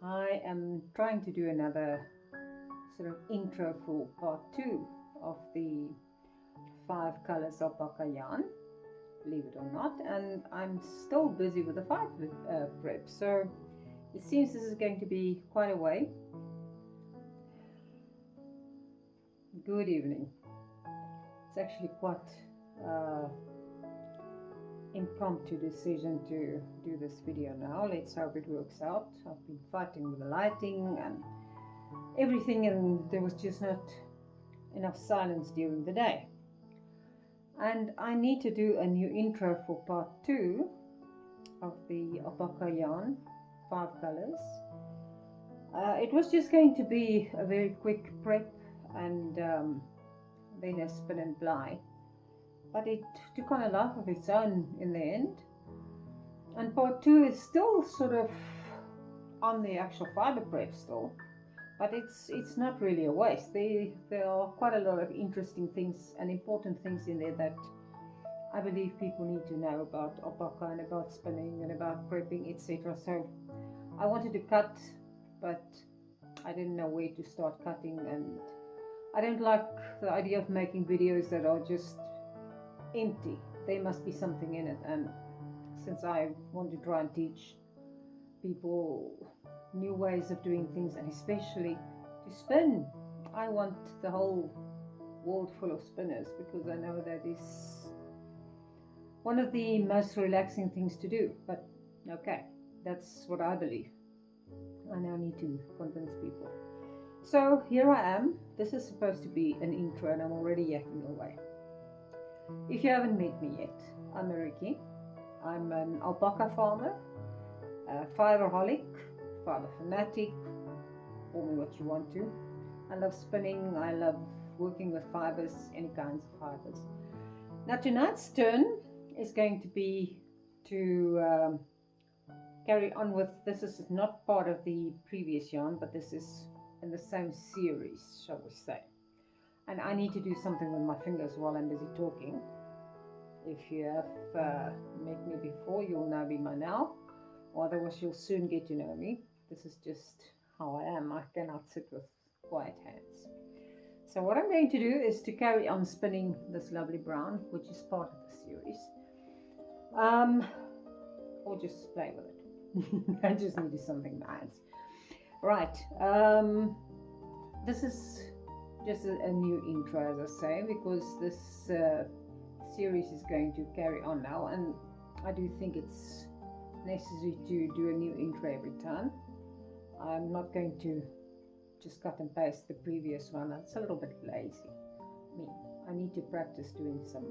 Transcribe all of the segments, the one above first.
I am trying to do another sort of intro for part 2 of the 5 colors alpaca yarn, believe it or not, and I'm still busy with the fibre prep, so it seems this is going to be quite a way. Good evening. It's actually quite impromptu decision to do this video now. Let's hope it works out. I've been fighting with the lighting and everything, and there was just not enough silence during the day. And I need to do a new intro for part 2 of the alpaca yarn, 5 colors. It was just going to be a very quick prep and then a spin and ply, but it took on a life of its own in the end. And part 2 is still sort of on the actual fibre prep still, but it's not really a waste. There are quite a lot of interesting things and important things in there that I believe people need to know about alpaca and about spinning and about prepping, etc. So I wanted to cut, but I didn't know where to start cutting, and I don't like the idea of making videos that are just empty. There must be something in it, and since I want to try and teach people new ways of doing things, and especially to spin, I want the whole world full of spinners, because I know that is one of the most relaxing things to do. But okay, that's what I believe. I now need to convince people. So here I am. This is supposed to be an intro and I'm already yakking away. If you haven't met me yet, I'm Mariki. I'm an alpaca farmer, a fibreholic, fiber fanatic, call me what you want to. I love spinning, I love working with fibers, any kinds of fibers. Now tonight's turn is going to be to carry on with, this is not part of the previous yarn, but this is in the same series, shall we say. And I need to do something with my fingers while I'm busy talking. If you have met me before, you'll know me by now, or otherwise you'll soon get to know me. This is just how I am. I cannot sit with quiet hands. So what I'm going to do is to carry on spinning this lovely brown, which is part of the series, or just play with it. I just needed something nice. Right, this is just a new intro, as I say, because this series is going to carry on now, and I do think it's necessary to do a new intro every time. I'm not going to just cut and paste the previous one. That's a little bit lazy. I need to practice doing some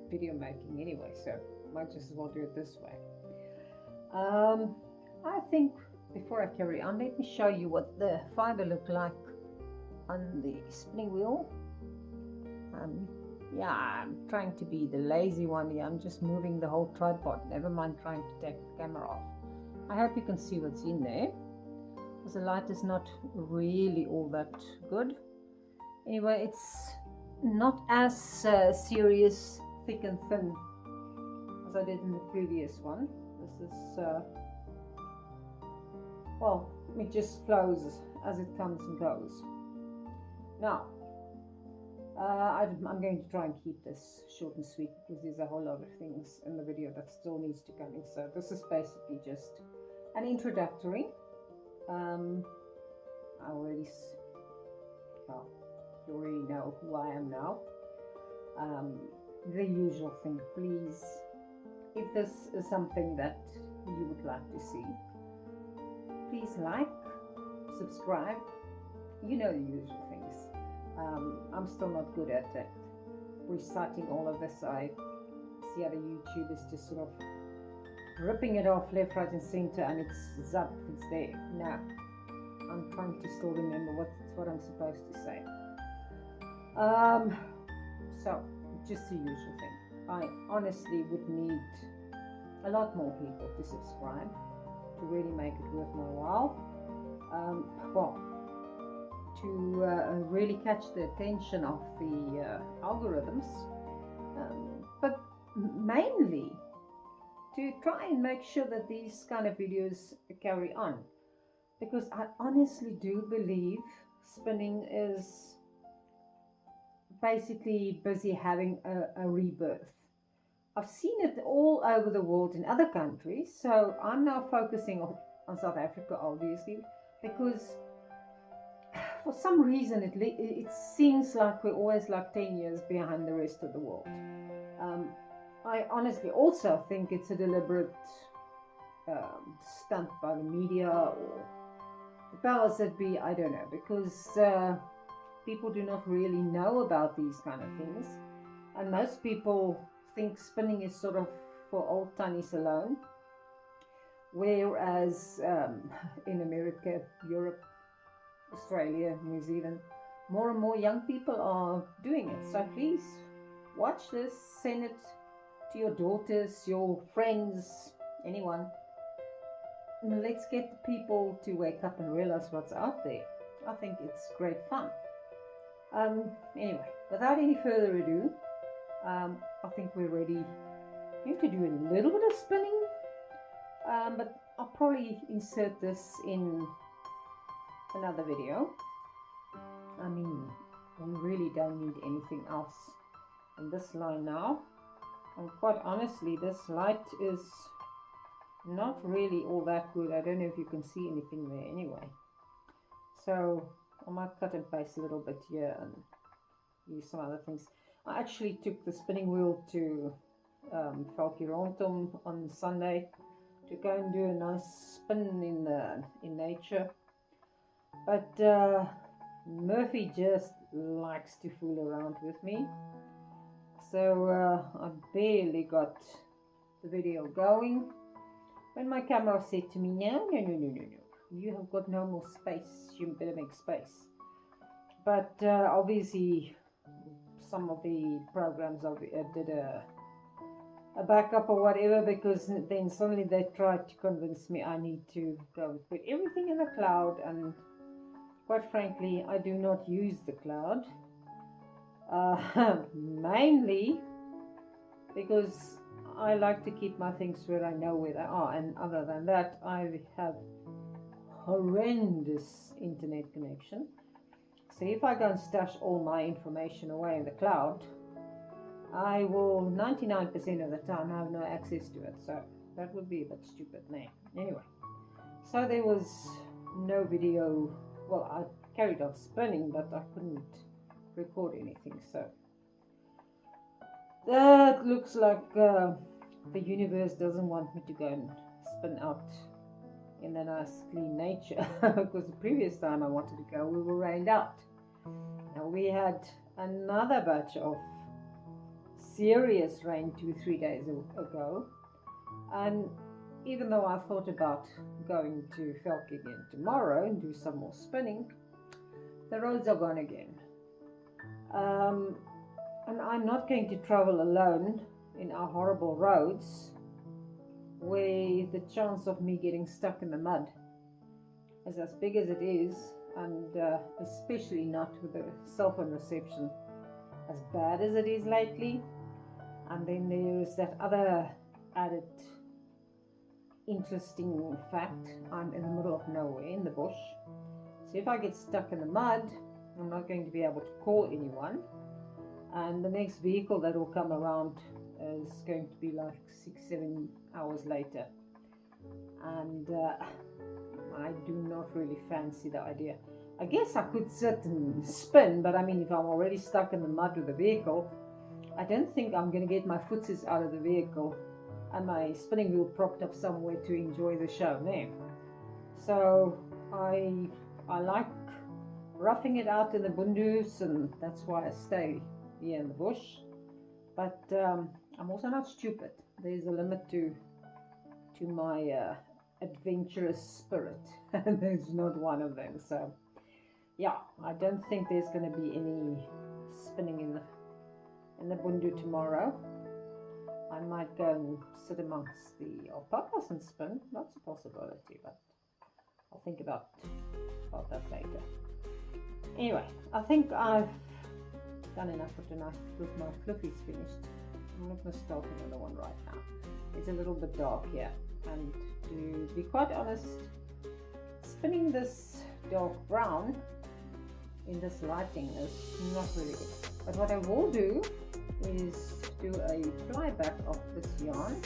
video making anyway, so might just as well do it this way. I think before I carry on, let me show you what the fiber looked like on the spinning wheel. Yeah, I'm trying to be the lazy one here. I'm just moving the whole tripod, never mind trying to take the camera off. I hope you can see what's in there, because the light is not really all that good. Anyway, it's not as serious, thick and thin as I did in the previous one. This is well, it just flows as it comes and goes. Now, I'm going to try and keep this short and sweet, because there's a whole lot of things in the video that still needs to come in. So this is basically just an introductory. You already know who I am now. The usual thing, please, if this is something that you would like to see, please like, subscribe, you know the usual things. I'm still not good at it, reciting all of this. I see other YouTubers just sort of ripping it off left, right and center, and it's up, it's there. Now, I'm trying to still remember what I'm supposed to say. So, just the usual thing. I honestly would need a lot more people to subscribe to really make it worth my while. Well, to really catch the attention of the algorithms, but mainly to try and make sure that these kind of videos carry on. because I honestly do believe spinning is basically busy having a rebirth. I've seen it all over the world in other countries, so I'm now focusing on South Africa, obviously, because for some reason it seems like we're always like 10 years behind the rest of the world. I honestly also think it's a deliberate stunt by the media or the powers that be, I don't know, because people do not really know about these kind of things, and most people think spinning is sort of for old tunnies alone, whereas in America, Europe, Australia, New Zealand, more and more young people are doing it. So please watch this, send it to your daughters, your friends, anyone. Let's get the people to wake up and realize what's out there. I think it's great fun. Anyway, without any further ado, I think we're ready to do a little bit of spinning, but I'll probably insert this in another video. I mean, we really don't need anything else in this line now, and quite honestly, this light is not really all that good. I don't know if you can see anything there anyway, so I might cut and paste a little bit here and use some other things. I actually took the spinning wheel to Valkyrontum on Sunday to go and do a nice spin in nature, but Murphy just likes to fool around with me, so I barely got the video going when my camera said to me, no, you have got no more space, you better make space. But obviously some of the programs did a backup or whatever, because then suddenly they tried to convince me I need to go and put everything in the cloud, and quite frankly I do not use the cloud, mainly because I like to keep my things where I know where they are, and other than that I have horrendous internet connection. So if I go and stash all my information away in the cloud, I will 99% of the time have no access to it, so that would be a bit stupid now. Anyway, so there was no video. Well, I carried on spinning, but I couldn't record anything, so that looks like the universe doesn't want me to go and spin out in the nice clean nature, because the previous time I wanted to go, we were rained out. Now we had another batch of serious rain 2-3 days ago, and even though I thought about going to Velk again tomorrow and do some more spinning, the roads are gone again. And I'm not going to travel alone in our horrible roads, where the chance of me getting stuck in the mud is as big as it is, and especially not with the cell phone reception as bad as it is lately. And then there is that other added interesting fact: I'm in the middle of nowhere in the bush, so if I get stuck in the mud, I'm not going to be able to call anyone, and the next vehicle that will come around is going to be like 6-7 hours later, and I do not really fancy the idea. I guess I could sit and spin, but I mean, if I'm already stuck in the mud with the vehicle, I don't think I'm going to get my footsies out of the vehicle and my spinning wheel propped up somewhere to enjoy the show now. So I like roughing it out in the bundus, and that's why I stay here in the bush. But I'm also not stupid. There's a limit to my adventurous spirit, and there's not one of them. So yeah, I don't think there's going to be any spinning in the bundu tomorrow. I might go and sit amongst the alpacas and spin. That's a possibility, but I'll think about that later. Anyway, I think I've done enough for tonight because my fluffy's finished. I'm not going to start another one right now. It's a little bit dark here, and to be quite honest, spinning this dark brown in this lighting is not really good. But what I will do is do a flyback of this yarn.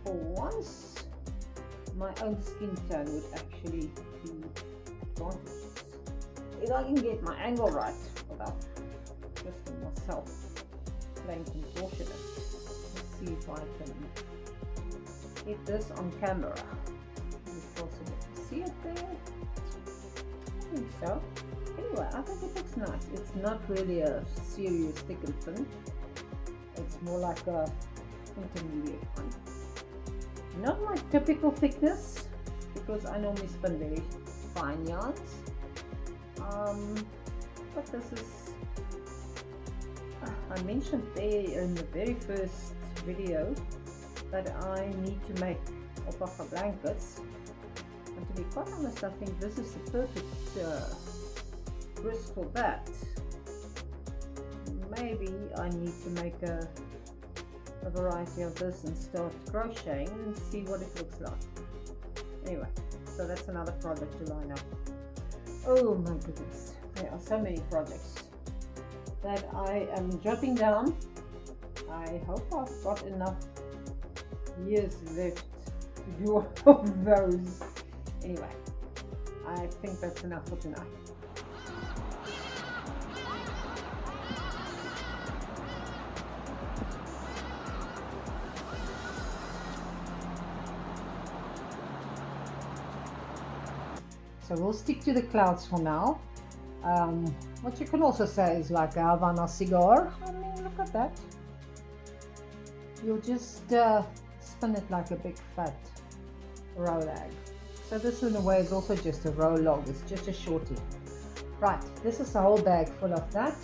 For once, my own skin tone would actually be advantageous. If I can get my angle right without twisting myself, playing contortionist. Let's see if I can get this on camera. Is it possible to see it there? I think so. Anyway, I think it looks nice. It's not really a serious thick and thin. It's more like a intermediate one. Not my typical thickness, because I normally spin very fine yarns. But this is, I mentioned there in the very first video that I need to make alpaca blankets, and to be quite honest, I think this is the perfect grist for that. Maybe I need to make a variety of this and start crocheting and see what it looks like. Anyway, so that's another project to line up. Oh my goodness, there are so many projects that I am jotting down. I hope I've got enough years left to do all of those. Anyway, I think that's enough for tonight. So we'll stick to the clouds for now. What you can also say is like a Havana cigar. I mean, look at that. You'll just spin it like a big fat row lag. So this in a way is also just a row log. It's just a shorty. Right, this is a whole bag full of that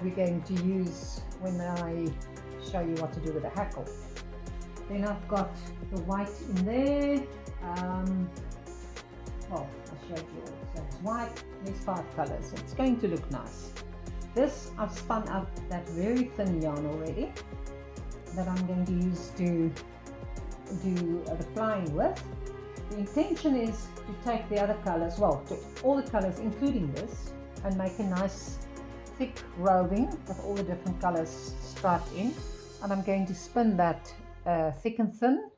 we're going to use when I show you what to do with the hackle. Then I've got the white in there. Well, I showed you all. So it's white, there's 5 colors. It's going to look nice. This I've spun up that very thin yarn already that I'm going to use to do the flying with. The intention is to take the other colors, well, to all the colors including this, and make a nice thick roving with all the different colors striped in. And I'm going to spin that thick and thin,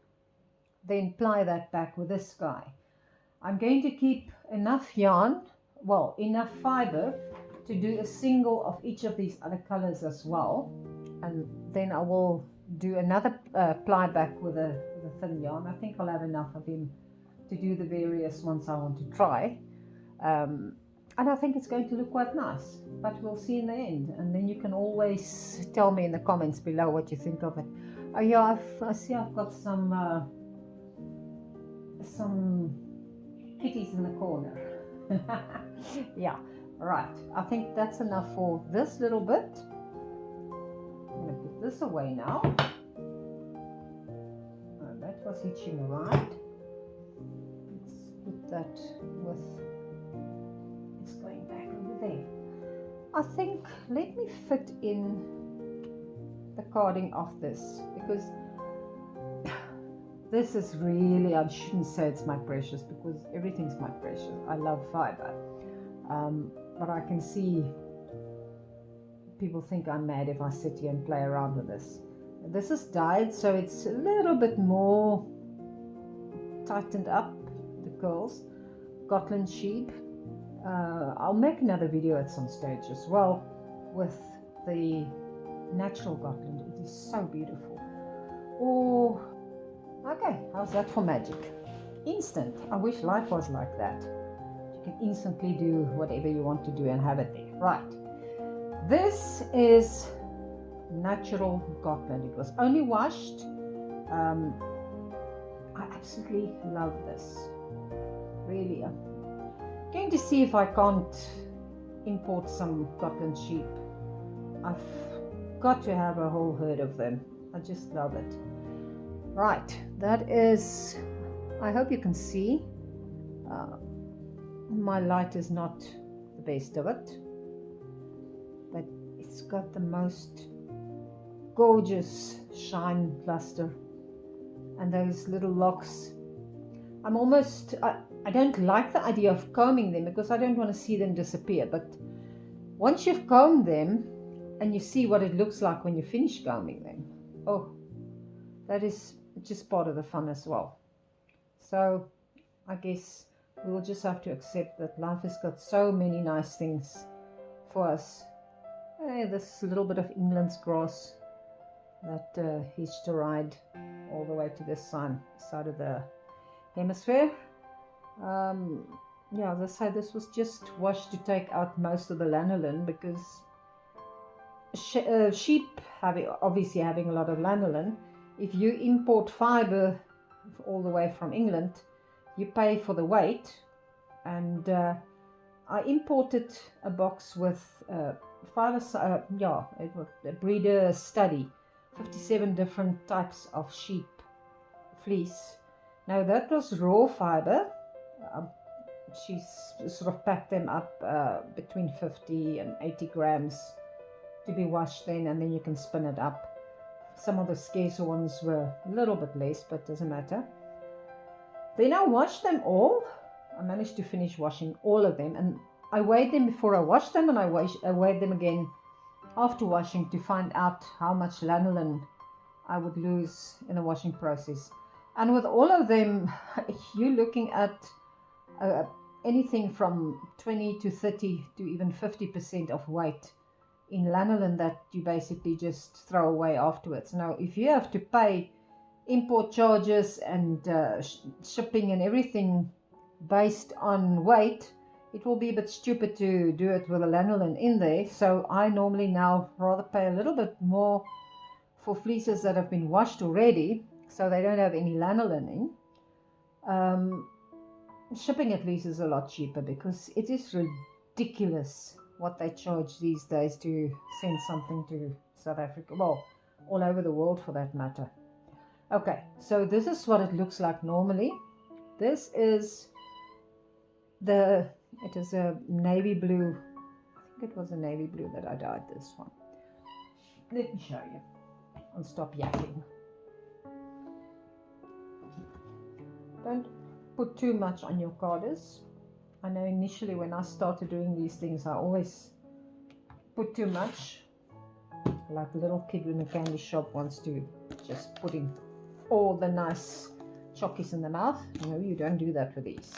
then ply that back with this guy. I'm going to keep enough yarn, well, enough fiber to do a single of each of these other colors as well, and then I will do another ply back with a thin yarn. I think I'll have enough of him to do the various ones I want to try, and I think it's going to look quite nice, but we'll see in the end, and then you can always tell me in the comments below what you think of it. Oh yeah, I see I've got some kitties in the corner. Yeah, right, I think that's enough for this little bit. I'm going to put this away now. That was hitching right. Let's put that with, it's going back over there. I think, let me fit in the carding of this, because this is really, I shouldn't say it's my precious, because everything's my precious. I love fiber, but I can see people think I'm mad if I sit here and play around with this. This is dyed, so it's a little bit more tightened up, the curls. Gotland sheep. I'll make another video at some stage as well with the natural Gotland. It is so beautiful. Oh, okay, how's that for magic? Instant. I wish life was like that. You can instantly do whatever you want to do and have it there. Right. This is natural Gotland. It was only washed. I absolutely love this. Really. I'm going to see if I can't import some Gotland sheep. I've got to have a whole herd of them. I just love it. Right, that is, I hope you can see. My light is not the best of it, but it's got the most gorgeous shine luster, and those little locks. I'm almost, I don't like the idea of combing them because I don't want to see them disappear. But once you've combed them and you see what it looks like when you finish combing them, oh, that is just part of the fun as well. So I guess we'll just have to accept that life has got so many nice things for us. Hey, this little bit of England's grass that hitched a ride all the way to this side of the hemisphere. Yeah, as I say, this was just washed to take out most of the lanolin because sheep obviously having a lot of lanolin. If you import fiber all the way from England, you pay for the weight. And I imported a box with fiber, it was a breeder study, 57 different types of sheep fleece. Now that was raw fiber. She sort of packed them up between 50 and 80 grams to be washed then, and then you can spin it up. Some of the scarcer ones were a little bit less, but doesn't matter. Then I washed them all. I managed to finish washing all of them, and I weighed them before I washed them, and I weighed them again after washing to find out how much lanolin I would lose in the washing process. And with all of them, you're looking at anything from 20 to 30 to even 50% of weight in lanolin that you basically just throw away afterwards. Now, if you have to pay import charges and shipping and everything based on weight, it will be a bit stupid to do it with a lanolin in there. So I normally now rather pay a little bit more for fleeces that have been washed already, so they don't have any lanolin in. Shipping at least is a lot cheaper because it is ridiculous what they charge these days to send something to South Africa, well, all over the world for that matter. Okay, so this is what it looks like normally. This is it is a navy blue. I think it was a navy blue that I dyed this one. Let me show you. I'll stop yakking. Don't put too much on your carders. I know initially when I started doing these things, I always put too much, like a little kid in a candy shop wants to just put in all the nice chockies in the mouth. No, you don't do that for these.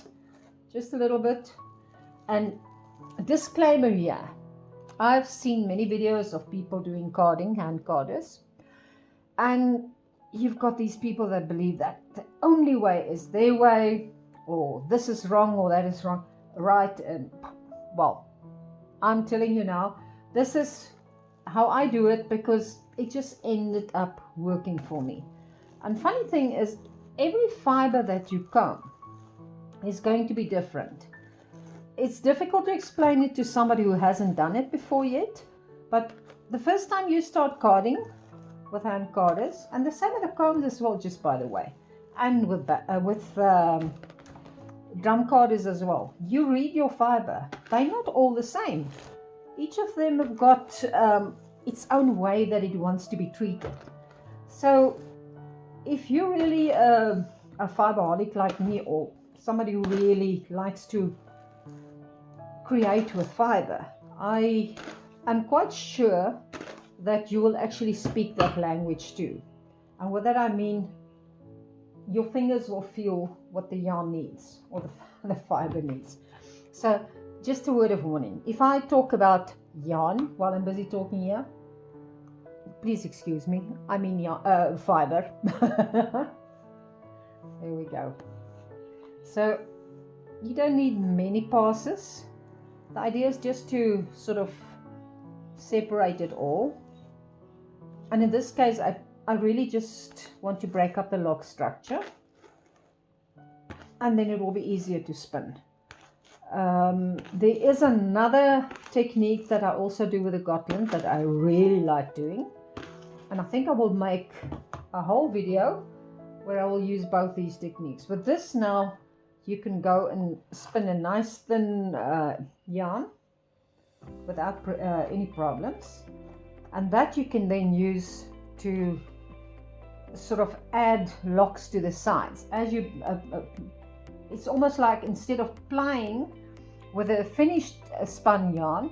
Just a little bit. And a disclaimer here, I've seen many videos of people doing carding, hand carders, and you've got these people that believe that the only way is their way, or this is wrong, or that is wrong, right. And well, I'm telling you now, this is how I do it because it just ended up working for me. And funny thing is, every fiber that you comb is going to be different. It's difficult to explain it to somebody who hasn't done it before yet, but the first time you start carding with hand carders, and the same with the combs as well, just by the way, and with drum carders as well, you read your fiber. They're not all the same. Each of them have got its own way that it wants to be treated. So if you're really a fiberholic like me, or somebody who really likes to create with fiber, I am quite sure that you will actually speak that language too. And with that I mean your fingers will feel what the yarn needs, or the fiber needs. So just a word of warning, if I talk about yarn while I'm busy talking here, please excuse me, I mean fiber. There we go. So you don't need many passes. The idea is just to sort of separate it all. And in this case, I really just want to break up the lock structure. And then it will be easier to spin. There is another technique that I also do with the Gotland that I really like doing. And I think I will make a whole video where I will use both these techniques. With this now, you can go and spin a nice thin yarn without any problems. And that you can then use to sort of add locks to the sides. As you it's almost like instead of plying with a finished spun yarn,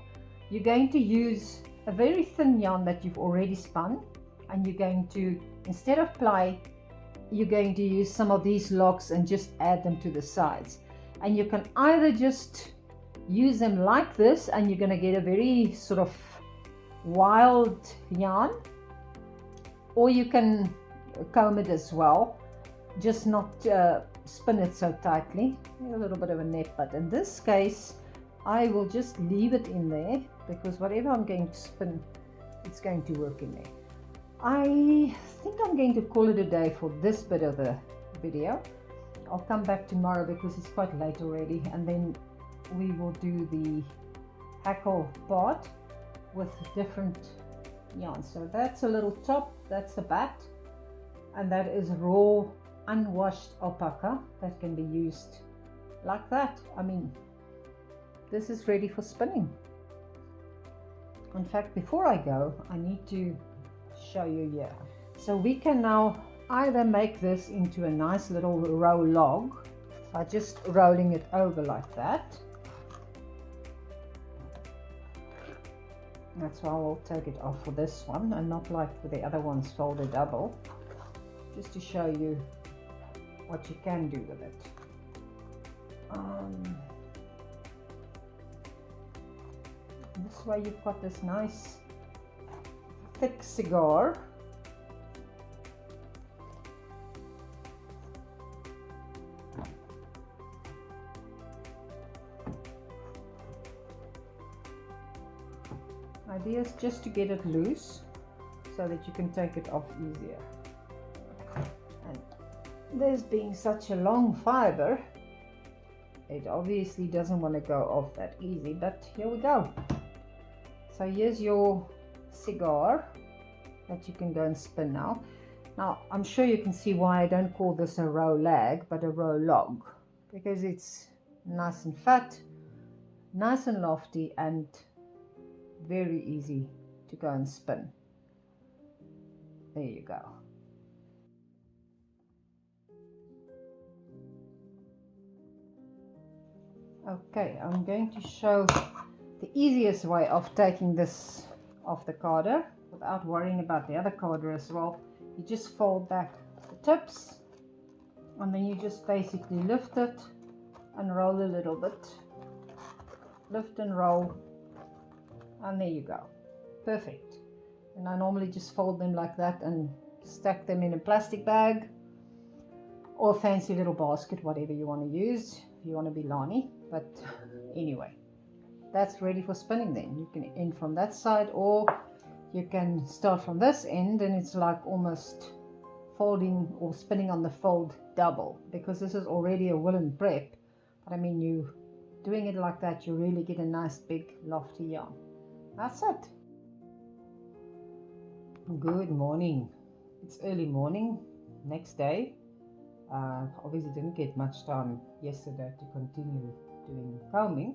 you're going to use a very thin yarn that you've already spun, and you're going to, instead of ply, you're going to use some of these logs and just add them to the sides. And you can either just use them like this and you're going to get a very sort of wild yarn, or you can comb it as well, just not spin it so tightly. A little bit of a net, but in this case I will just leave it in there because whatever I'm going to spin, it's going to work in there. I think I'm going to call it a day for this bit of the video. I'll come back tomorrow because it's quite late already, and then we will do the hackle part with different yarns. So that's a little top, that's the bat, and that is raw unwashed alpaca that can be used like that. I mean, this is ready for spinning. In fact, before I go, I need to show you here. So we can now either make this into a nice little row log by just rolling it over like that. That's why I will take it off for this one and not like for the other ones folded double, just to show you what you can do with it. This way you've got this nice thick cigar. Idea is just to get it loose so that you can take it off easier. And this being such a long fiber, it obviously doesn't want to go off that easy, but here we go. So here's your cigar that you can go and spin now. Now I'm sure you can see why I don't call this a row lag but a row log, because it's nice and fat, nice and lofty, and very easy to go and spin. There you go. Okay, I'm going to show the easiest way of taking this off the carder without worrying about the other carder as well. You just fold back the tips and then you just basically lift it and roll a little bit. Lift and roll, and there you go. Perfect. And I normally just fold them like that and stack them in a plastic bag or a fancy little basket, whatever you want to use if you want to be Lani. But anyway, that's ready for spinning. Then you can end from that side, or you can start from this end, and it's like almost folding or spinning on the fold double, because this is already a woolen prep. But I mean, you doing it like that, you really get a nice big lofty yarn. That's it. Good morning. It's early morning, next day. Obviously didn't get much time yesterday to continue doing combing.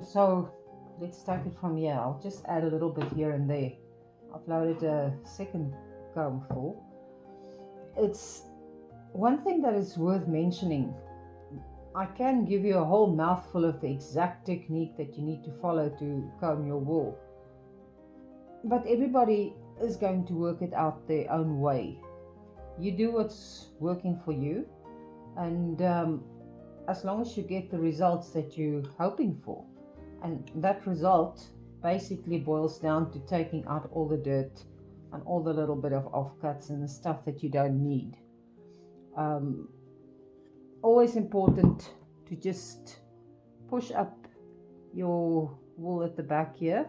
So let's take it from here. I'll just add a little bit here and there. I've loaded a second comb full. It's one thing that is worth mentioning. I can give you a whole mouthful of the exact technique that you need to follow to comb your wool, but everybody is going to work it out their own way. You do what's working for you, and as long as you get the results that you're hoping for, and that result basically boils down to taking out all the dirt and all the little bit of offcuts and the stuff that you don't need. Always important to just push up your wool at the back here,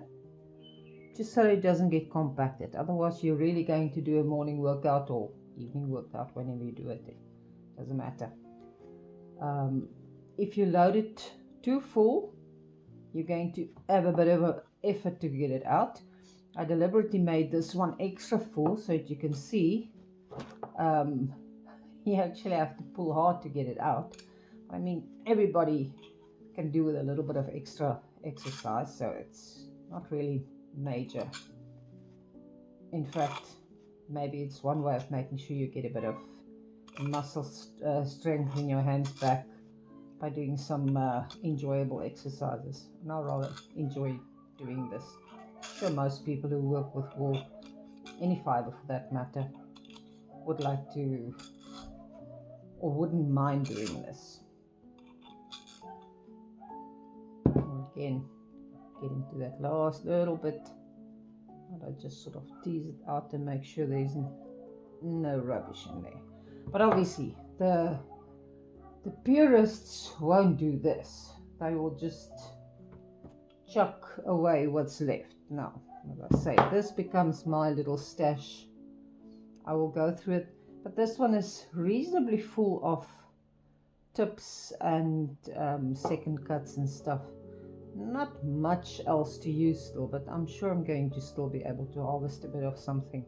just so it doesn't get compacted. Otherwise you're really going to do a morning workout or evening workout, whenever you do it, it doesn't matter. If you load it too full, you're going to have a bit of an effort to get it out. I deliberately made this one extra full so that you can see you actually have to pull hard to get it out. I mean, everybody can do with a little bit of extra exercise, so it's not really major. In fact, maybe it's one way of making sure you get a bit of muscle strength in your hands back by doing some enjoyable exercises. And I rather enjoy doing this. I'm sure most people who work with wool, any fiber for that matter, would like to or wouldn't mind doing this. And again, getting to that last little bit, and I just sort of tease it out to make sure there's no rubbish in there. But obviously the purists won't do this. They will just chuck away what's left. Now, as I say, this becomes my little stash. I will go through it, but this one is reasonably full of tips and second cuts and stuff. Not much else to use still, but I'm sure I'm going to still be able to harvest a bit of something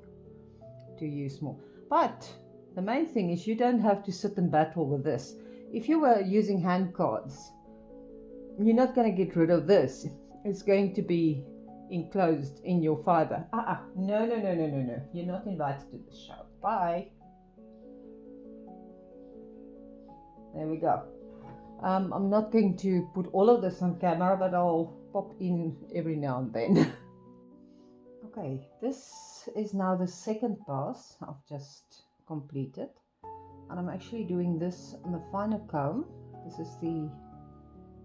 to use more. But the main thing is you don't have to sit and battle with this. If you were using hand cards, you're not going to get rid of this. It's going to be enclosed in your fiber. No. You're not invited to the show. Bye. There we go. I'm not going to put all of this on camera, but I'll pop in every now and then. Okay, this is now the second pass I've just completed. And I'm actually doing this on the finer comb. This is the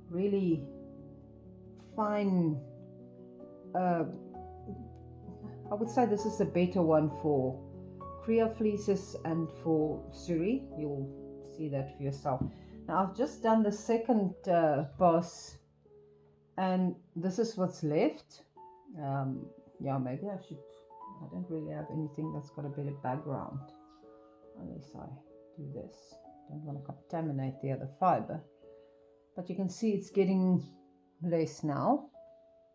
really fine, I would say this is a better one for Kriya fleeces and for Suri. You'll see that for yourself. Now I've just done the second pass, and this is what's left. Yeah, maybe I should, I don't really have anything that's got a better background unless I do this. Don't want to contaminate the other fiber, but you can see it's getting less now.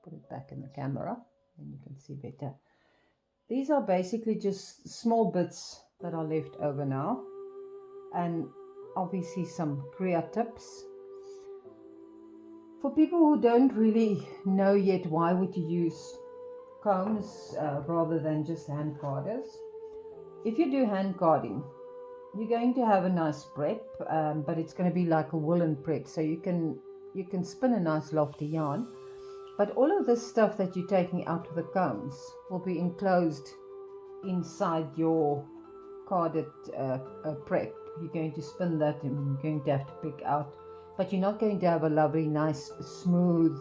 Put it back in the camera and you can see better. These are basically just small bits that are left over now, and obviously some Kriya tips. For people who don't really know yet, why would you use combs rather than just hand carders? If you do hand carding, you're going to have a nice prep, but it's going to be like a woolen prep, so you can spin a nice lofty yarn, but all of this stuff that you're taking out of the combs will be enclosed inside your carded prep. You're going to spin that and you're going to have to pick out, but you're not going to have a lovely nice smooth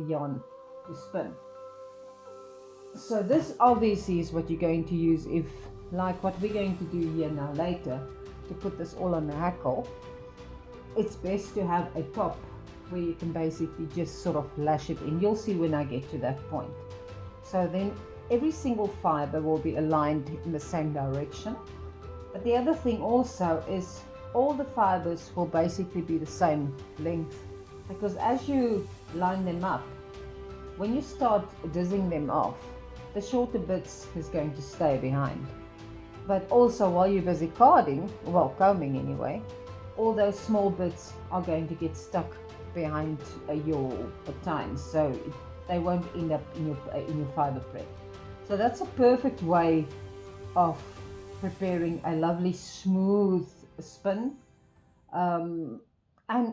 yarn to spin. So this obviously is what you're going to use if, like what we're going to do here now later, to put this all on the hackle. It's best to have a top where you can basically just sort of lash it in. You'll see when I get to that point. So then every single fiber will be aligned in the same direction. But the other thing also is all the fibers will basically be the same length, because as you line them up, when you start dizzing them off, the shorter bits is going to stay behind. But also while you're busy carding, well, combing anyway, all those small bits are going to get stuck behind your tines, so they won't end up in your fiber prep. So that's a perfect way of preparing a lovely smooth spin. And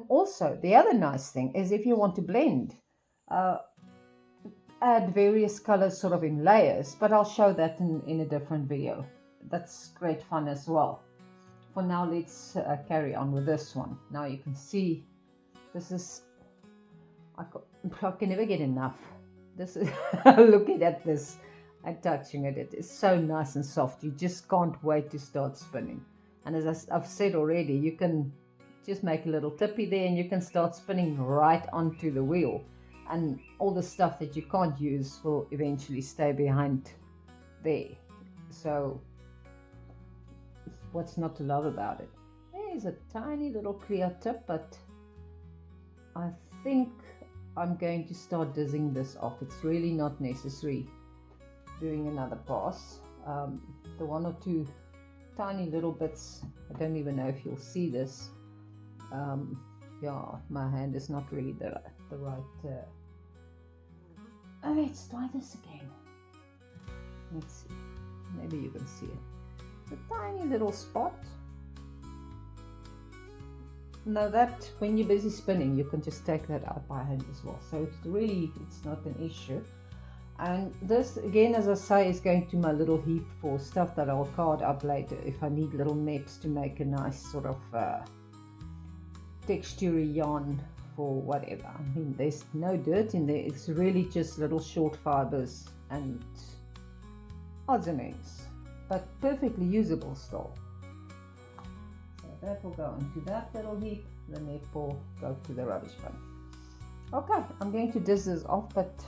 also the other nice thing is if you want to blend, add various colors sort of in layers, but I'll show that in a different video. That's great fun as well. For now, let's carry on with this one. Now you can see this is, I can never get enough. This is looking at this and touching it. It is so nice and soft. You just can't wait to start spinning. And as I've said already, you can just make a little tippy there and you can start spinning right onto the wheel. And all the stuff that you can't use will eventually stay behind there. So what's not to love about it? There's a tiny little clear tip, but I think I'm going to start dizzing this off. It's really not necessary doing another pass. The one or two tiny little bits, I don't even know if you'll see this. Yeah, my hand is not really the right. Oh, let's try this again. Let's see. Maybe you can see it. It's a tiny little spot, Now that when you're busy spinning, you can just take that out by hand as well. So it's not an issue. And this again, as I say, is going to my little heap for stuff that I'll card up later if I need little nets to make a nice sort of textury yarn for whatever. I mean, there's no dirt in there. It's really just little short fibers and odds and ends, but perfectly usable still. So that will go into that little heap. The net will go to the rubbish bin. Okay, I'm going to dish this off, but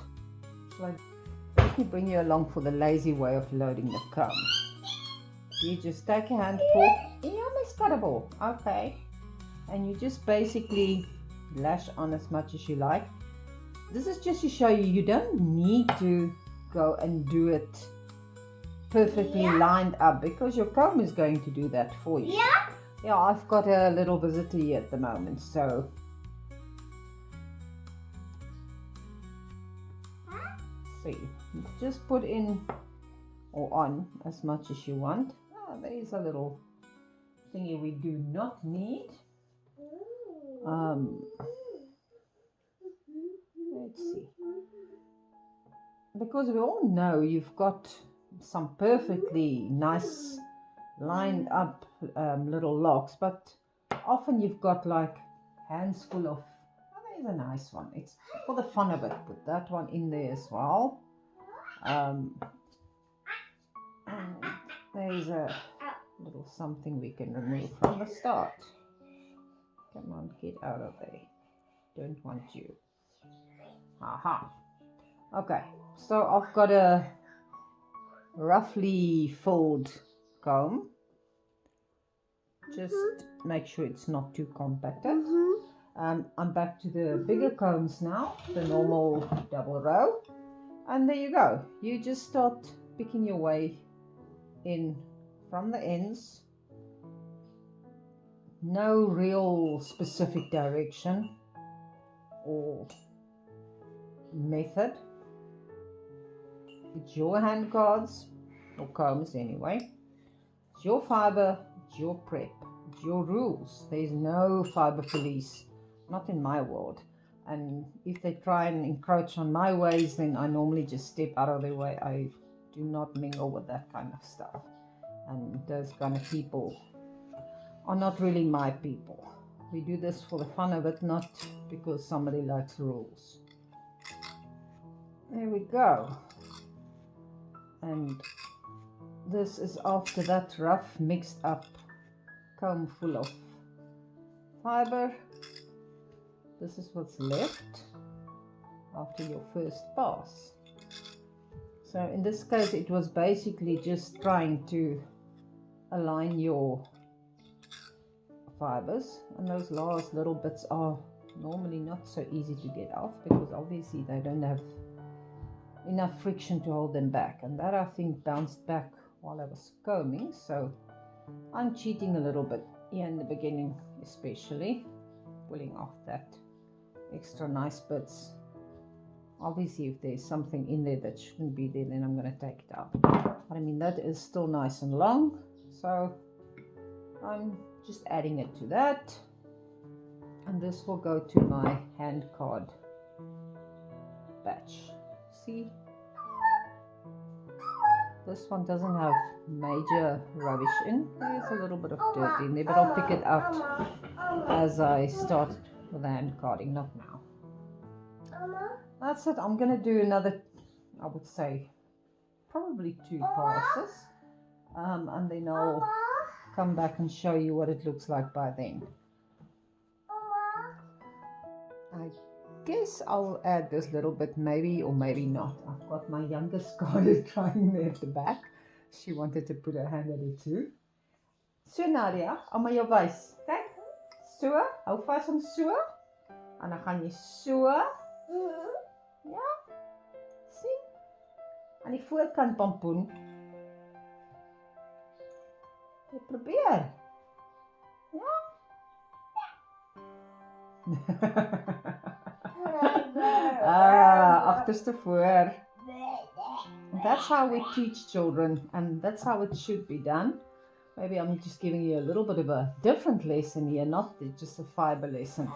let me bring you along for the lazy way of loading the comb. You just take a handful. Yeah, Miss Cuttable. Okay. And you just basically lash on as much as you like. This is just to show you, you don't need to go and do it perfectly lined up, because your comb is going to do that for you. Yeah, I've got a little visitor here at the moment, so see, just put in or on as much as you want. Oh, there is a little thingy we do not need. Let's see, because we all know you've got some perfectly nice lined up little locks, but often you've got like hands full of, oh, there's a nice one. It's for the fun of it. Put that one in there as well. And there's a little something we can remove from the start. Come on, get out of there. Don't want you. Aha. Okay, so I've got a roughly fold comb. Just make sure it's not too compacted. I'm back to the bigger combs now, the normal double row. And there you go. You just start picking your way in from the ends. No real specific direction or method. It's your hand cards, or combs anyway. It's your fiber, it's your prep, it's your rules. There's no fiber police, not in my world. And if they try and encroach on my ways, then I normally just step out of their way. I do not mingle with that kind of stuff. And those kind of people are not really my people. We do this for the fun of it, not because somebody likes rules. There we go. And this is after that rough mixed up comb full of fiber. This is what's left after your first pass. So in this case, it was basically just trying to align your fibers, and those last little bits are normally not so easy to get off, because obviously they don't have enough friction to hold them back, and that I think bounced back while I was combing. So I'm cheating a little bit here in the beginning, especially pulling off that extra nice bits. Obviously if there's something in there that shouldn't be there, then I'm going to take it out. But I mean, that is still nice and long, so I'm just adding it to that, and this will go to my hand card batch. See, this one doesn't have major rubbish in. There's a little bit of dirt in there, but I'll pick it out as I start with the hand carding, not now. That's it. I'm going to do another, I would say, probably 2 passes, and then I'll come back and show you what it looks like by then. I guess I'll add this little bit, maybe or maybe not. I've got my youngest Scarlett trying there at the back. She wanted to put her hand at it too. So Nadia, om maar jou wys. Kyk. So, hou vas hom so. En dan gaan jy so. Ja. Sien? Aan die voorkant pampoen. Jy probeer. Ja. Agterste voor. That's how we teach children, and that's how it should be done. Maybe I'm just giving you a little bit of a different lesson here, not just a fiber lesson.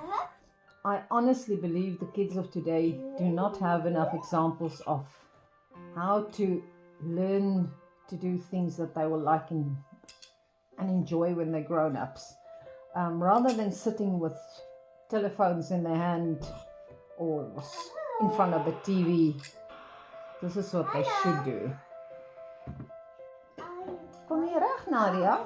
I honestly believe the kids of today do not have enough examples of how to learn to do things that they will like and enjoy when they're grown-ups. Rather than sitting with telephones in their hand or in front of the TV, this is what they should do. Kom hier reg, Nadia.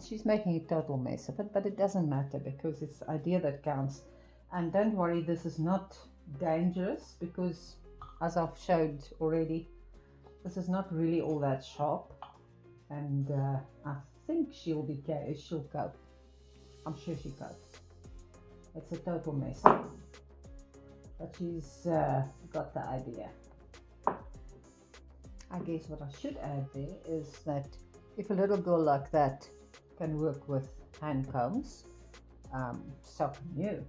She's making a total mess of it, but it doesn't matter because it's the idea that counts. And don't worry, this is not dangerous because, as I've showed already, this is not really all that sharp. And I think she'll cope. I'm sure she copes. It's a total mess, but she's got the idea. I guess what I should add there is that if a little girl like that can work with hand combs, so can you.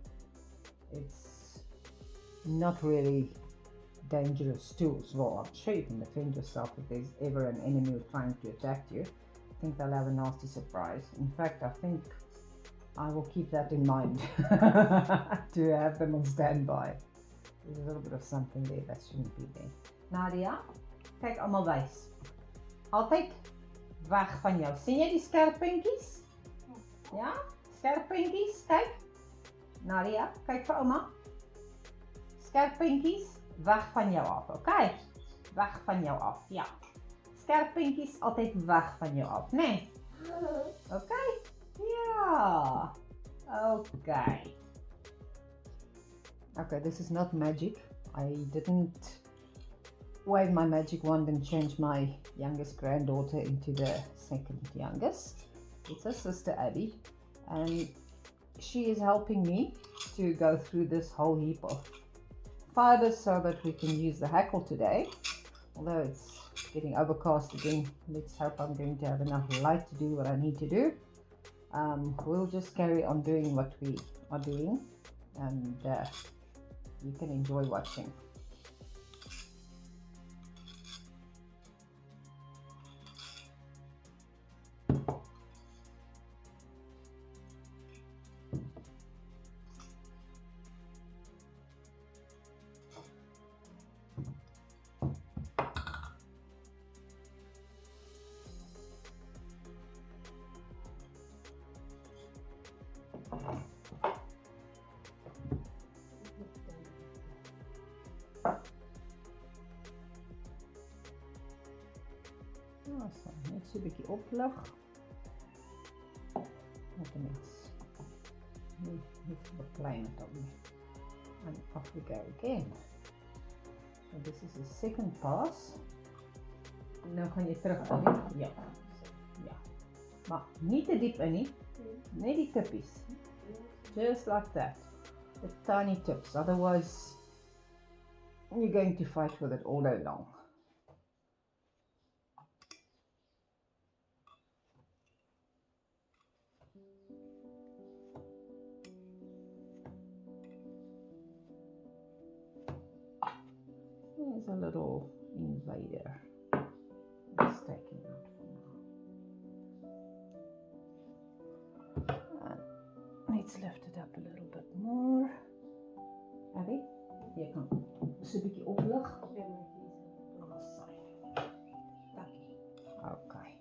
It's not really dangerous tools. Well, I'm sure you can defend yourself if there's ever an enemy trying to attack you. I think they'll have a nasty surprise. In fact, I think I will keep that in mind to have them on standby. There's a little bit of something there that shouldn't be there. Nadia, kyk almal wys. Altyd weg van jou. Sien jy die skerp puntjies? Ja? Skerp puntjies, kyk. Nadia, kyk vir ouma. Skerp puntjies, weg van jou af, okay? Weg van jou af, ja. Skerp puntjies altyd weg van jou af, né? Okay? Ja. Okay. Okay, this is not magic. I didn't wave my magic wand and change my youngest granddaughter into the second youngest. It's her sister Abby, and she is helping me to go through this whole heap of fibers so that we can use the hackle today. Although it's getting overcast again, let's hope I'm going to have enough light to do what I need to do. We'll just carry on doing what we are doing, and you can enjoy watching. So, net so 'n bietjie oplig. Net 'n mens. Niet beklein het op nie. And off we go again. So this is the second pass. Nou gaan jy terug aan die, ja. Ja. Maar nie te diep in nie. Net die tippies. Just like that. The tiny tips. Otherwise, you're going to fight with it all day long. There's a little invader. Let's take him out for now. And let's lift it up a little bit more. Abby, jy kan so 'n bietjie oplig. Okay.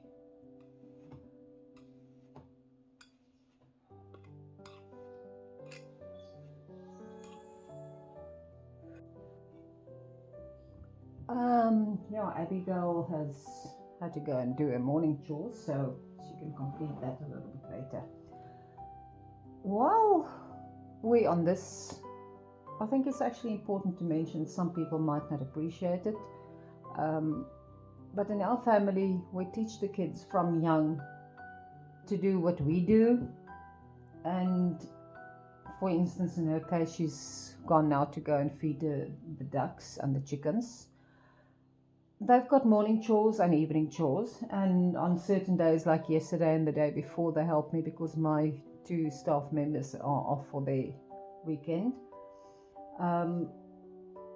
Yeah, Abigail has had to go and do her morning chores, so she can complete that a little bit later. While we're on this, I think it's actually important to mention, some people might not appreciate it, but in our family, we teach the kids from young to do what we do, And for instance, in her case, she's gone now to go and feed the ducks and the chickens. They've got morning chores and evening chores, and on certain days like yesterday and the day before, they help me because my 2 staff members are off for their weekend.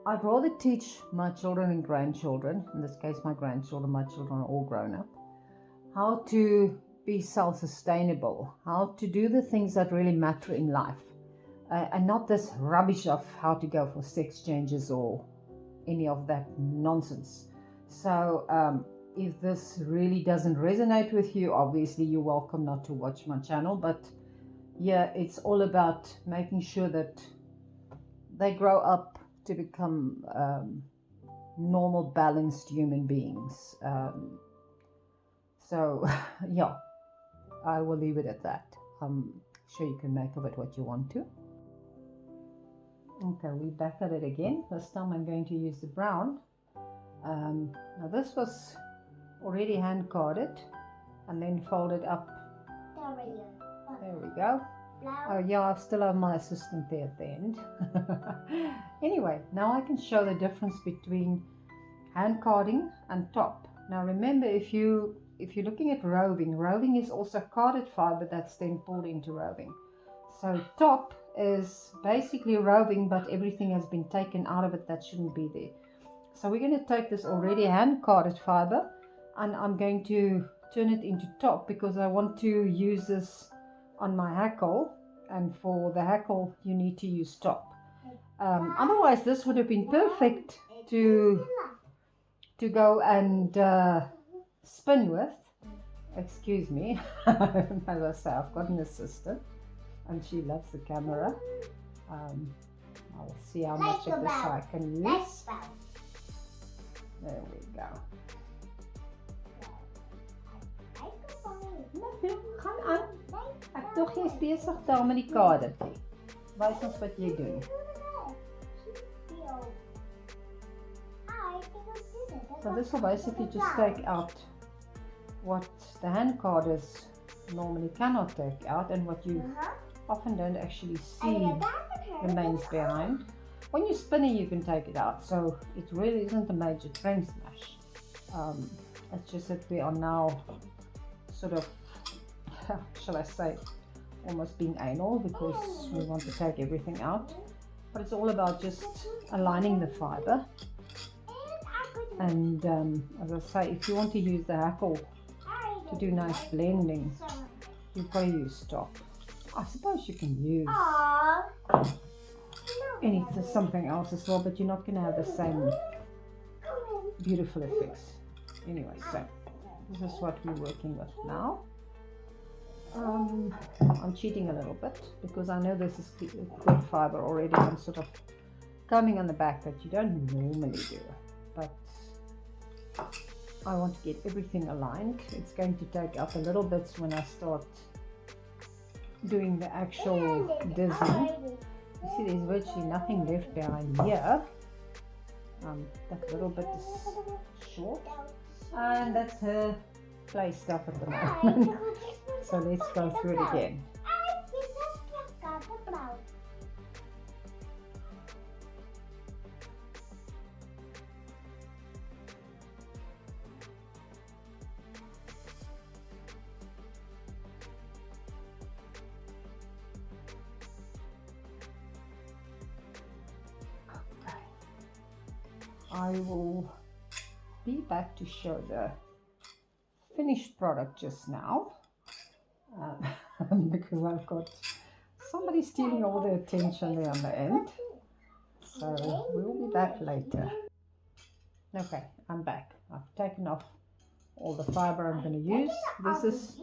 I'd rather teach my children and grandchildren, in this case my grandchildren, my children are all grown up, how to be self-sustainable, how to do the things that really matter in life, and not this rubbish of how to go for sex changes or any of that nonsense. So if this really doesn't resonate with you, obviously you're welcome not to watch my channel, but yeah, it's all about making sure that they grow up to become normal, balanced human beings. So yeah, I will leave it at that. I'm sure you can make of it what you want to. Okay, we're back at it again. This time I'm going to use the brown. Now this was already hand carded and then folded up. There we go. Oh yeah, I still have my assistant there at the end. Anyway, now I can show the difference between hand carding and top. Now remember, if you're looking at roving is also carded fiber that's then pulled into roving. So top is basically roving, but everything has been taken out of it that shouldn't be there. So we're going to take this already hand carded fiber and I'm going to turn it into top because I want to use this on my hackle, and for the hackle you need to use top. Otherwise this would have been perfect to go and spin with. Excuse me. As I say, I've got an assistant and she loves the camera. I'll see how much of this I can use. There we go. Gaan aan. Ek dog jy's besig daar met die kadertjie. Wys ons wat jy doen. So this will basically just take out what the hand carders normally cannot take out, and what you often don't actually see remains behind. When you're spinning you can take it out, so it really isn't a major train smash. It's just that we are now sort of, shall I say, almost being anal because we want to take everything out. But it's all about just aligning the fiber. And as I say, if you want to use the hackle to do nice blending, you've got to use top. I suppose you can use something else as well, but you're not going to have the same beautiful effects. Anyway, so this is what we're working with now. I'm cheating a little bit because I know this is good fiber already. I'm sort of combing on the back that you don't normally do, but I want to get everything aligned. It's going to take up a little bit when I start doing the actual design. You see there's virtually nothing left behind here. That little bit is short, and that's her play stuff at the moment. So let's go through it again. I will be back to show the finished product just now because I've got somebody stealing all the attention there on the end, so we'll be back later. Okay, I'm back. I've taken off all the fiber I'm going to use. This is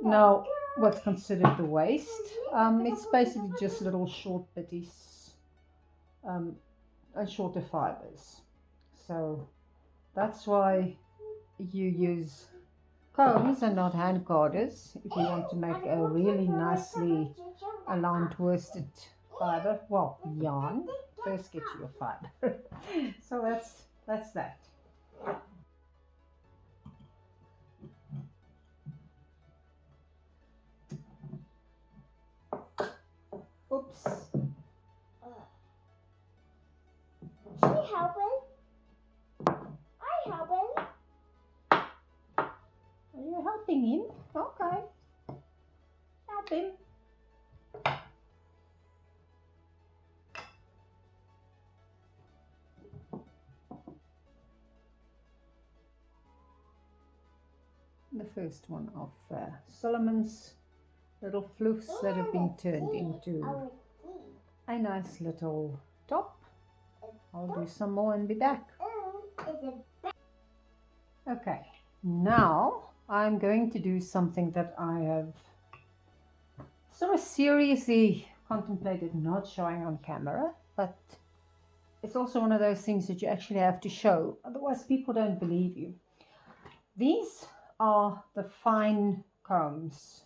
now what's considered the waste. It's basically just little short bitties and shorter fibers. So that's why you use combs and not hand carders if you want to make a really nicely aligned worsted fiber. Well, yarn. First get your fiber. So that's that. helping him. Okay. Help him. The first one of Solomon's little floofs that have been turned into a nice little top. I'll do some more and be back. Okay, now I'm going to do something that I have sort of seriously contemplated not showing on camera, but it's also one of those things that you actually have to show, otherwise people don't believe you. These are the fine combs,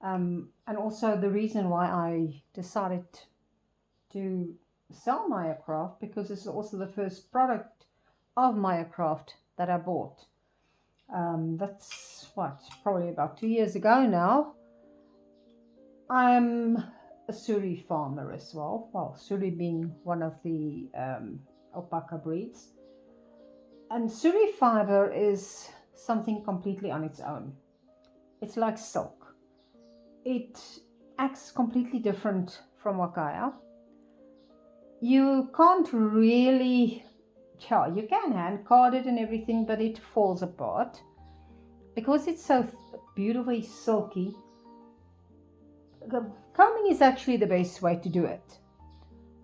and also the reason why I decided to sell Meyercraft, because this is also the first product of Meyercraft that I bought. That's what, probably about 2 years ago now. I'm a Suri farmer as well. Well, Suri being one of the alpaca breeds. And Suri fiber is something completely on its own. It's like silk. It acts completely different from huacaya. You can't really, yeah, you can hand card it and everything, but it falls apart. Because it's so beautifully silky, combing is actually the best way to do it.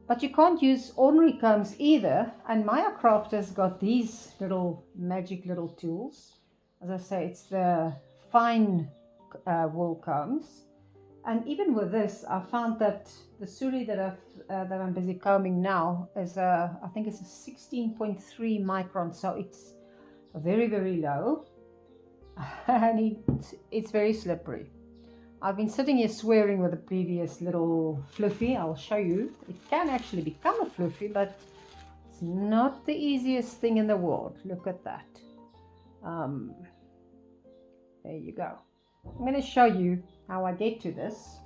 But you can't use ordinary combs either, and Meyercraft has got these little magic little tools. As I say, it's the fine wool combs. And even with this, I found that the Suri that I'm busy combing now is I think it's a 16.3 micron, so it's very, very low, and it's very slippery. I've been sitting here swearing with the previous little fluffy. I'll show you. It can actually become a fluffy, but it's not the easiest thing in the world. Look at that. There you go. I'm going to show you how I get to this,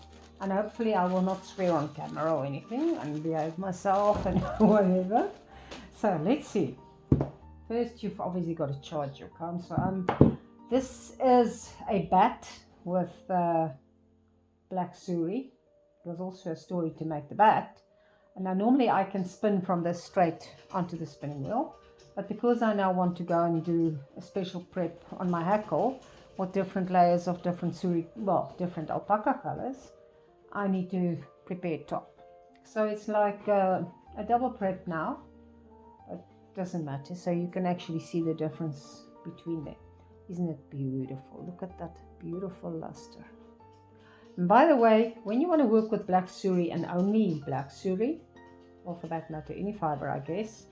and hopefully I will not swear on camera or anything and behave myself and whatever. So let's see. First, you've obviously got to charge your comb. So this is a bat with black Suri. It was also a story to make the bat. And now normally I can spin from this straight onto the spinning wheel, but because I now want to go and do a special prep on my hackle with different layers of different Suri, well, different alpaca colors, I need to prepare top. So it's like a double prep now, but it doesn't matter. So you can actually see the difference between them. Isn't it beautiful? Look at that beautiful luster. And by the way, when you want to work with black Suri and only black Suri, or for that matter any fiber I guess,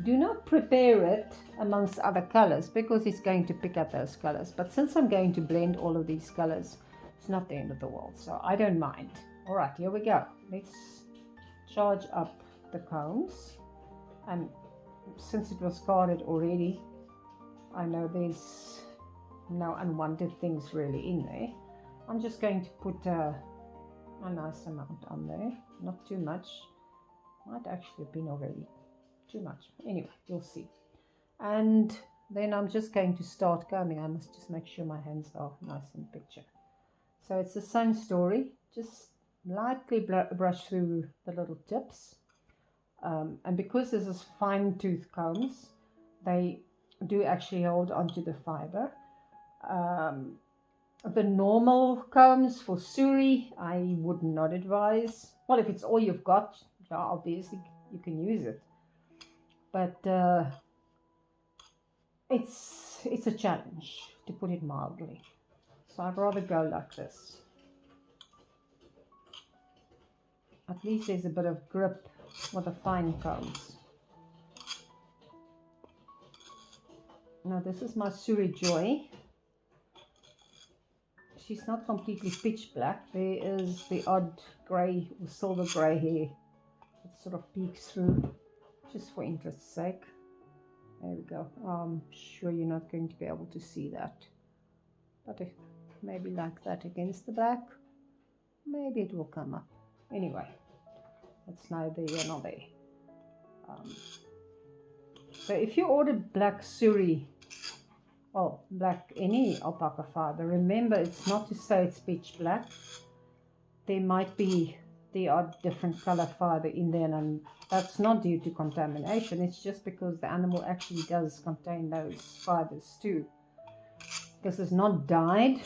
do not prepare it amongst other colors, because it's going to pick up those colors. But since I'm going to blend all of these colors, it's not the end of the world, so I don't mind. All right, here we go. Let's charge up the combs. And since it was carded already, I know there's no unwanted things really in there. I'm just going to put a nice amount on there, not too much. Might actually have been already too much. Anyway, you'll see. And then I'm just going to start combing. I must just make sure my hands are nice in picture. So it's the same story, just lightly brush through the little tips. And because this is fine tooth combs, they do actually hold onto the fiber. The normal combs for Suri, I would not advise. Well, if it's all you've got, yeah, obviously you can use it. But it's a challenge, to put it mildly. So I'd rather go like this. At least there's a bit of grip with the fine combs. Now this is my Suri Joy. She's not completely pitch black. There is the odd grey or silver grey hair that sort of peeks through, just for interest's sake. There we go. I'm sure you're not going to be able to see that, but if maybe like that against the black, maybe it will come up. Anyway, it's neither here nor there. So if you order black Suri well, black, any alpaca fiber. Remember, it's not to say it's pitch black. There might be the odd different color fiber in there, and that's not due to contamination. It's just because the animal actually does contain those fibers too. This is not dyed.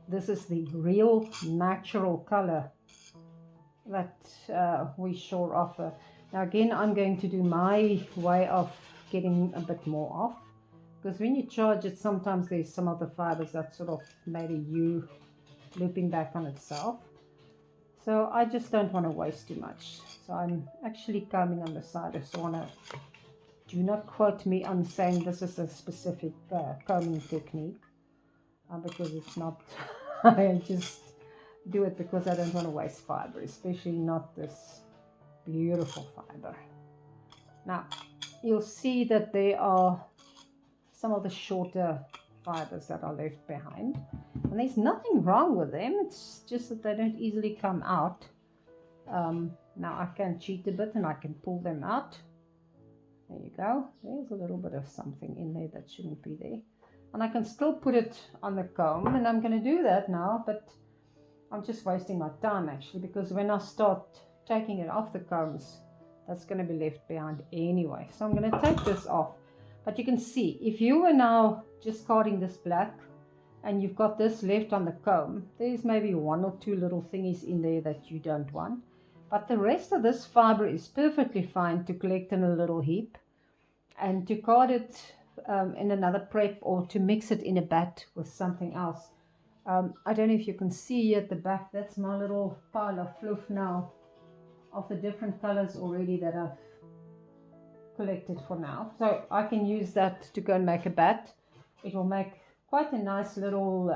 This is the real natural color that we sure offer. Now again, I'm going to do my way of getting a bit more off, because when you charge it, sometimes there's some of the fibers that sort of maybe you looping back on itself. So I just don't want to waste too much. So I'm actually combing on the side. I want to, do not quote me on saying this is a specific combing technique, because it's not. I just do it because I don't want to waste fiber, especially not this beautiful fiber. Now you'll see that there are some of the shorter fibers that are left behind, and there's nothing wrong with them. It's just that they don't easily come out. Now I can cheat a bit and I can pull them out. There you go. There's a little bit of something in there that shouldn't be there, and I can still put it on the comb, and I'm going to do that now, but I'm just wasting my time actually, because when I start taking it off the combs, that's going to be left behind anyway. So I'm going to take this off. But you can see, if you were now just carding this black and you've got this left on the comb, there's maybe one or two little thingies in there that you don't want. But the rest of this fiber is perfectly fine to collect in a little heap and to card it in another prep, or to mix it in a bat with something else. I don't know if you can see at the back, that's my little pile of fluff now of the different colors already that I've collected for now. So I can use that to go and make a bat. It will make quite a nice little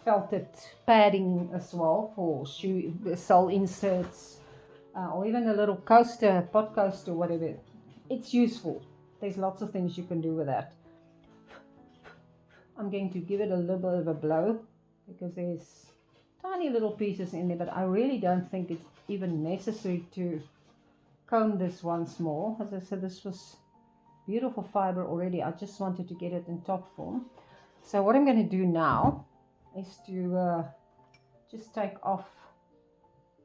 felted padding as well for shoe sole inserts, or even a little coaster, pot coaster, whatever. It's useful. There's lots of things you can do with that. I'm going to give it a little bit of a blow because there's tiny little pieces in there, but I really don't think it's even necessary to comb this once more. As I said, this was beautiful fiber already. I just wanted to get it in top form. So what I'm going to do now is to just take off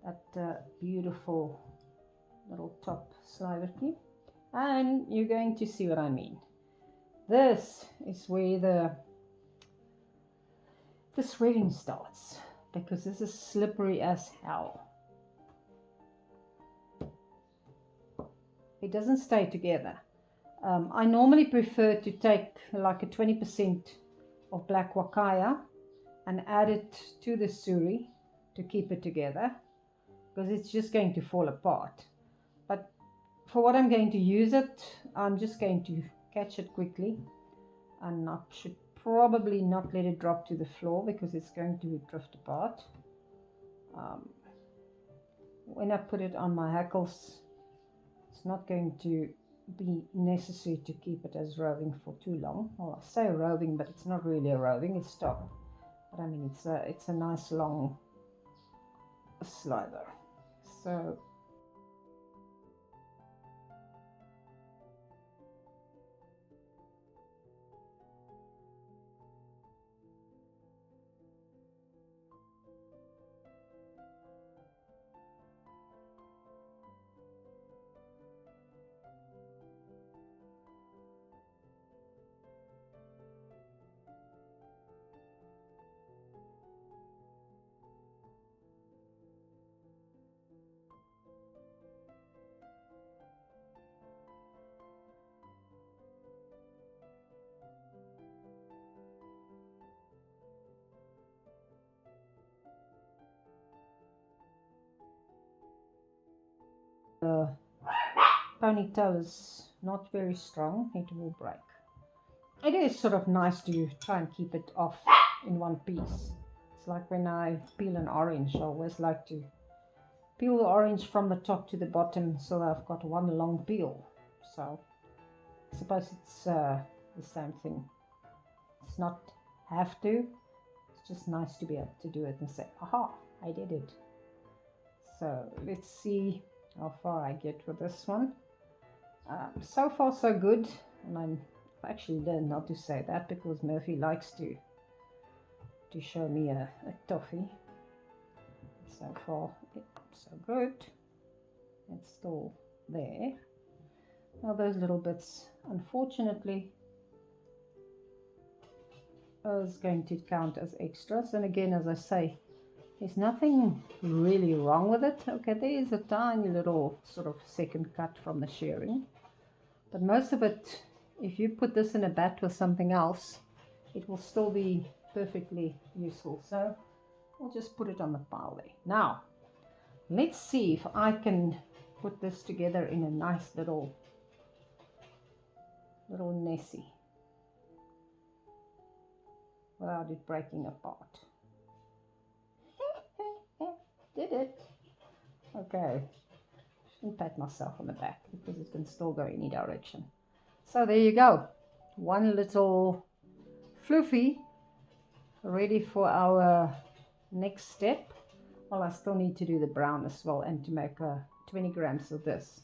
that beautiful little top slider clip, and you're going to see what I mean. This is where this weaving starts, because this is slippery as hell. It doesn't stay together. I normally prefer to take like a 20% of black huacaya and add it to the Suri to keep it together, because it's just going to fall apart. But for what I'm going to use it, I'm just going to catch it quickly, and I should probably not let it drop to the floor because it's going to drift apart. When I put it on my hackles, it's not going to be necessary to keep it as roving for too long. Well, I say roving, but it's not really a roving, it's top. But I mean, it's a nice long slider. So the ponytail is not very strong, it will break. It is sort of nice to try and keep it off in one piece. It's like when I peel an orange, I always like to peel the orange from the top to the bottom so that I've got one long peel. So I suppose it's the same thing. It's not have to, it's just nice to be able to do it and say, aha, I did it. So let's see how far I get with this one. So far so good, and I've actually learned not to say that because Murphy likes to show me a toffee. So far, so good. It's still there. Now those little bits, unfortunately, is going to count as extras. And again, as I say, there's nothing really wrong with it. Okay, there is a tiny little sort of second cut from the shearing, but most of it, if you put this in a bat with something else, it will still be perfectly useful. So I'll just put it on the pile there. Now let's see if I can put this together in a nice little Nessie without it breaking apart. Did it? Okay, shouldn't pat myself on the back because it can still go any direction. So there you go, one little floofy ready for our next step. Well, I still need to do the brown as well, and to make 20 grams of this,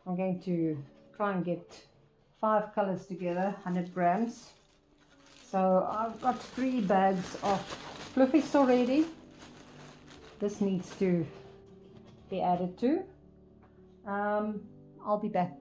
I'm going to try and get 5 colors together, 100 grams. So I've got 3 bags of fluffies already. This needs to be added to. I'll be back.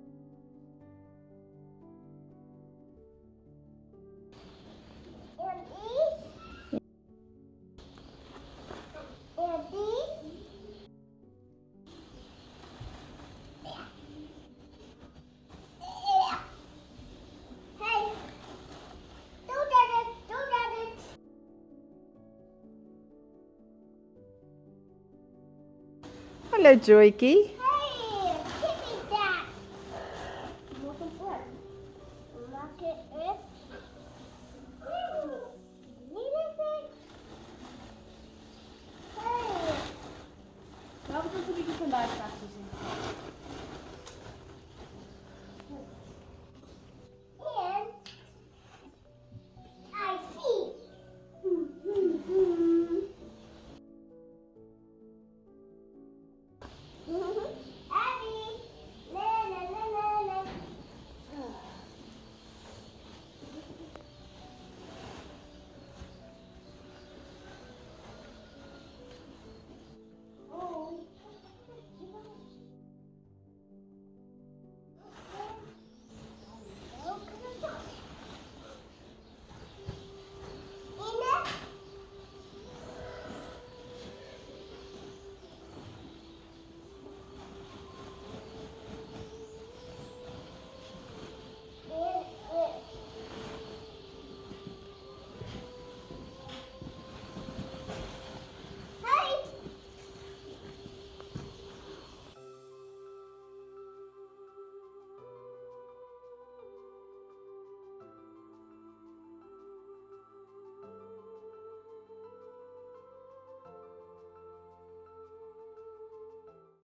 Hello, Joyki. Hey, give me that. Look at it. Look at it. Hey. Waarom moet ik vandaag graag